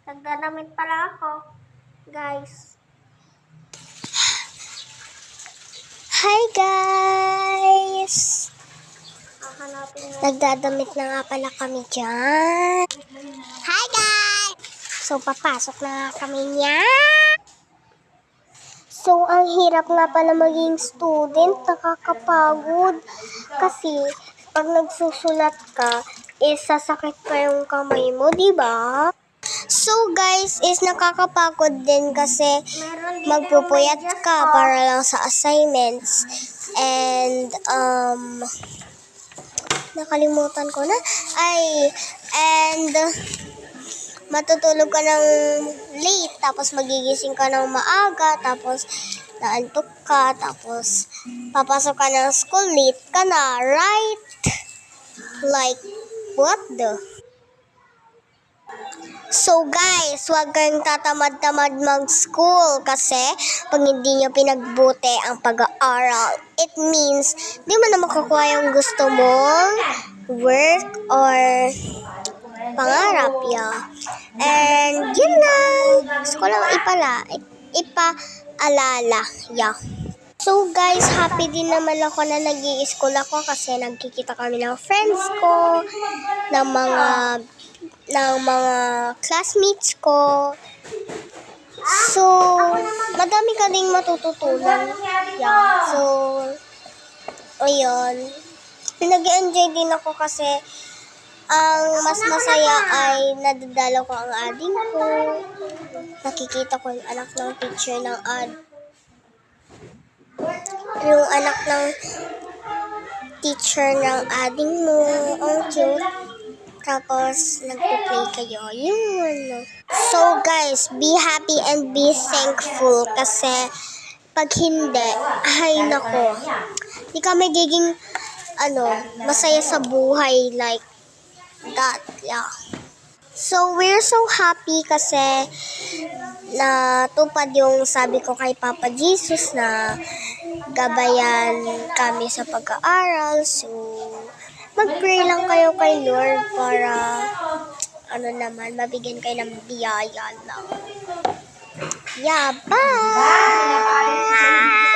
Nagdadamit pala ako, guys. Hi, guys! Nagdadamit na nga pala kami dyan. Hi, guys! So, papasok na nga kami niyan. So, ang hirap nga pala maging student, nakakapagod. Kasi, pag nagsusulat ka, sasakit pa yung kamay mo, di ba? So, guys, nakakapagod din kasi magpupuyat ka para lang sa assignments. And, nakalimutan ko na. And, matutulog ka ng late, tapos magigising ka ng maaga, tapos naantok ka, tapos papasok ka ng school, late ka na, right? Like, what the? So guys, huwag kayong tatamad-tamad mag-school kasi pag hindi nyo pinagbuti ang pag-aaral, it means di mo na makukuha yung gusto mong work or pangarap, yeah. And yun lang. Gusto ko lang ipaalala, yeah. So guys, happy din naman ako na nag-i-school ako kasi nagkikita kami ng friends ko, ng mga classmates ko. So, madami ka ding matututunan. Yeah. So, ayun. Nag-enjoy din ako kasi ang mas masaya ay nadadala ko ang ading ko. Nakikita ko yung anak ng teacher ng yung anak ng teacher ng ading mo. Ang cute. Tapos, nagpo-play kayo. Yun. So, guys, be happy and be thankful kasi pag hindi, ay nako, di ka magiging, masaya sa buhay like that, yeah. So, we're so happy kasi natupad yung sabi ko kay Papa Jesus na gabayan kami sa pag-aaral. So, mag-pray lang kayo kay Lord para mabigyan kayo ng biyaya lang. Yeah, bye!